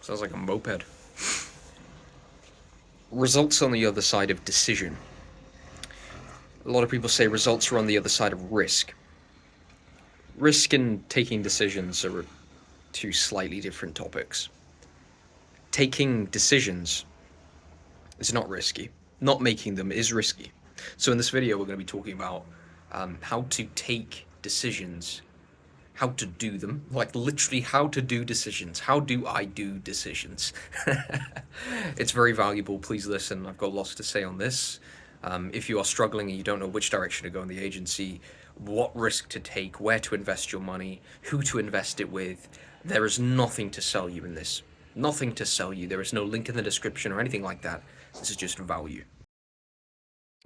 Sounds like a moped. Results on the other side of decision. A lot of people say results are on the other side of risk. Risk and taking decisions are two slightly different topics. Taking decisions is not risky. Not making them is risky. So in this video, we're going to be talking about how to take decisions, how to do them, like literally how to do decisions. How do I do decisions? It's very valuable. Please listen. I've got lots to say on this. If you are struggling and you don't know which direction to go in the agency, what risk to take, where to invest your money, who to invest it with, there is nothing to sell you in this. Nothing to sell you. There is no link in the description or anything like that. This is just value.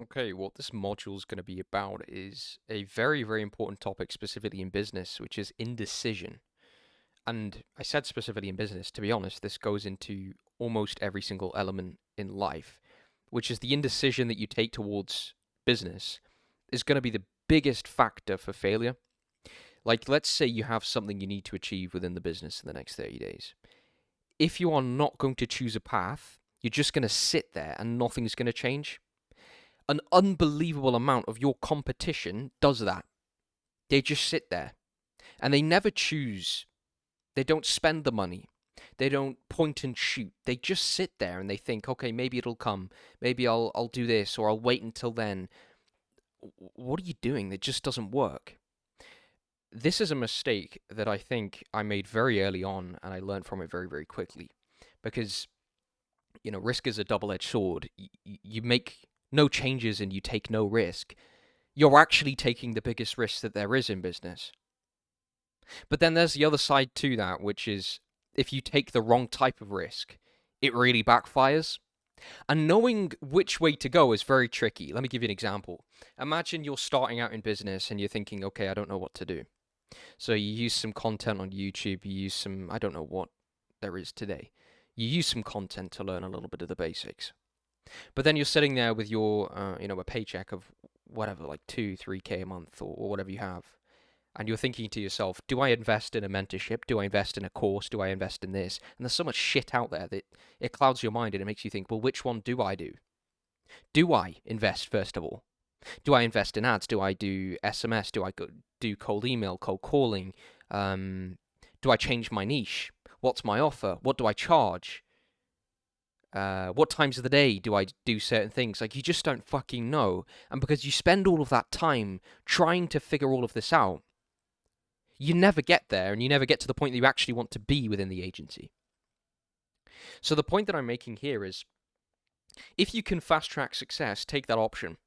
Okay, what this module is going to be about is a very, very important topic specifically in business, which is indecision. And I said specifically in business, to be honest, this goes into almost every single element in life, which is the indecision that you take towards business is going to be the biggest factor for failure. Like, let's say you have something you need to achieve within the business in the next 30 days. If you are not going to choose a path, you're just going to sit there and nothing's going to change. An unbelievable amount of your competition does that. They just sit there and they never choose. They don't spend the money. They don't point and shoot. They just sit there and they think, okay, maybe it'll come. Maybe I'll do this or I'll wait until then. What are you doing? It just doesn't work. This is a mistake that I think I made very early on and I learned from it very, very quickly because risk is a double-edged sword. You make no changes and you take no risk. You're actually taking the biggest risk that there is in business. But then there's the other side to that, which is if you take the wrong type of risk, it really backfires. And knowing which way to go is very tricky. Let me give you an example. Imagine you're starting out in business and you're thinking, okay, I don't know what to do. So you use some content on YouTube, you use some, I don't know what there is today. You use some content to learn a little bit of the basics. But then you're sitting there with your, a paycheck of whatever, like 2, 3K a month or whatever you have. And you're thinking to yourself, do I invest in a mentorship? Do I invest in a course? Do I invest in this? And there's so much shit out there that it clouds your mind and it makes you think, well, which one do I do? Do I invest, first of all? Do I invest in ads? Do I do SMS? Do I do cold email, cold calling? Do I change my niche? What's my offer? What do I charge? What times of the day do I do certain things? Like, you just don't fucking know. And because you spend all of that time trying to figure all of this out, you never get there and you never get to the point that you actually want to be within the agency. So the point that I'm making here is if you can fast track success, take that option.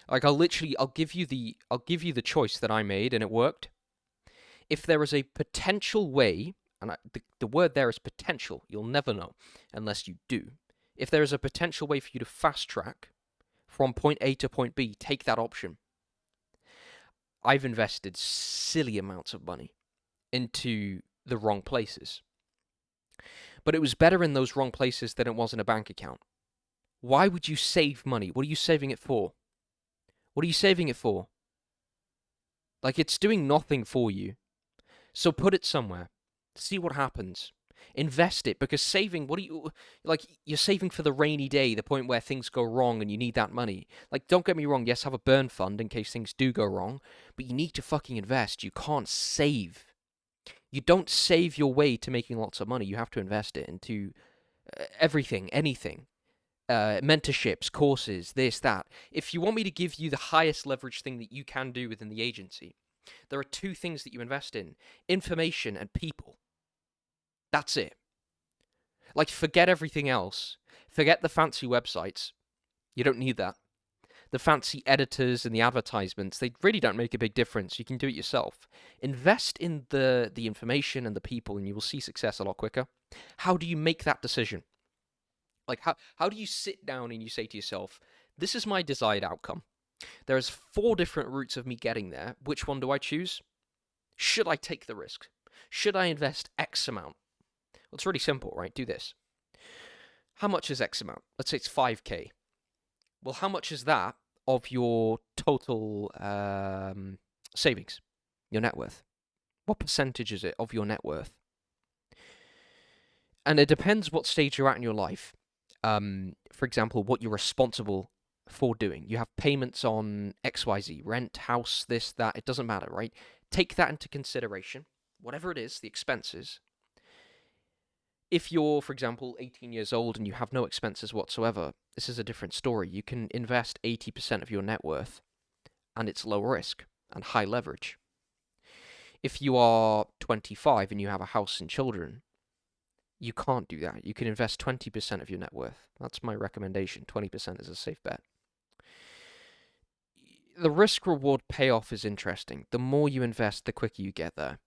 Like, I'll give you the choice that I made and it worked. If there is a potential way, and the word there is potential, you'll never know unless you do. If there is a potential way for you to fast track from point A to point B, take that option. I've invested silly amounts of money into the wrong places. But it was better in those wrong places than it was in a bank account. Why would you save money? What are you saving it for? What are you saving it for? Like, it's doing nothing for you. So put it somewhere. See what happens. Invest it, because saving, you're saving for the rainy day, the point where things go wrong and you need that money. Like, don't get me wrong, yes, have a burn fund in case things do go wrong, but you need to fucking invest. You can't save. You don't save your way to making lots of money. You have to invest it into everything, anything. Mentorships, courses, this, that. If you want me to give you the highest leverage thing that you can do within the agency, there are two things that you invest in: information and people. That's it. Like, forget everything else. Forget the fancy websites. You don't need that. The fancy editors and the advertisements, they really don't make a big difference. You can do it yourself. Invest in the information and the people, and you will see success a lot quicker. How do you make that decision? Like, how do you sit down and you say to yourself, this is my desired outcome. There's 4 different routes of me getting there. Which one do I choose? Should I take the risk? Should I invest X amount? Well, it's really simple, right? Do this. How much is X amount? Let's say it's 5K. Well, how much is that of your total savings, your net worth? What percentage is it of your net worth? And it depends what stage you're at in your life. For example, what you're responsible for doing. You have payments on XYZ, rent, house, this, that, it doesn't matter, right? Take that into consideration, whatever it is, the expenses. If you're, for example, 18 years old and you have no expenses whatsoever, this is a different story. You can invest 80% of your net worth, and it's low risk and high leverage. If you are 25 and you have a house and children, you can't do that. You can invest 20% of your net worth. That's my recommendation. 20% is a safe bet. The risk reward payoff is interesting. The more you invest, the quicker you get there.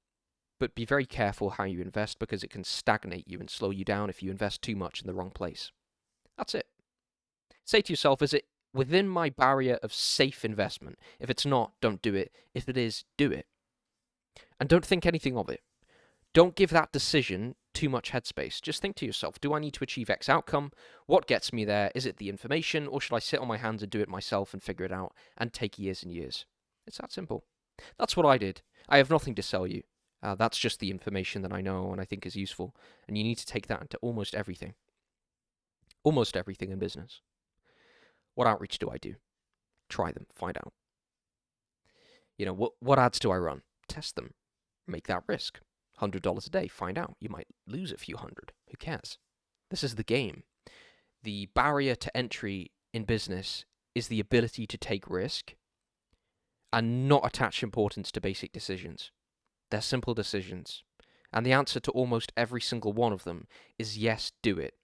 But be very careful how you invest because it can stagnate you and slow you down if you invest too much in the wrong place. That's it. Say to yourself, is it within my barrier of safe investment? If it's not, don't do it. If it is, do it. And don't think anything of it. Don't give that decision too much headspace. Just think to yourself, do I need to achieve X outcome? What gets me there? Is it the information, or should I sit on my hands and do it myself and figure it out and take years and years? It's that simple. That's what I did. I have nothing to sell you. That's just the information that I know and I think is useful. And you need to take that into almost everything. Almost everything in business. What outreach do I do? Try them. Find out. You know, what ads do I run? Test them. Make that risk. $100 a day. Find out. You might lose a few hundred. Who cares? This is the game. The barrier to entry in business is the ability to take risk and not attach importance to basic decisions. They're simple decisions. And the answer to almost every single one of them is yes, do it.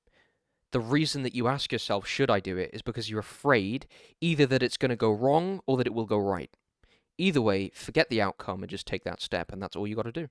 The reason that you ask yourself, should I do it, is because you're afraid either that it's going to go wrong or that it will go right. Either way, forget the outcome and just take that step, and that's all you got to do.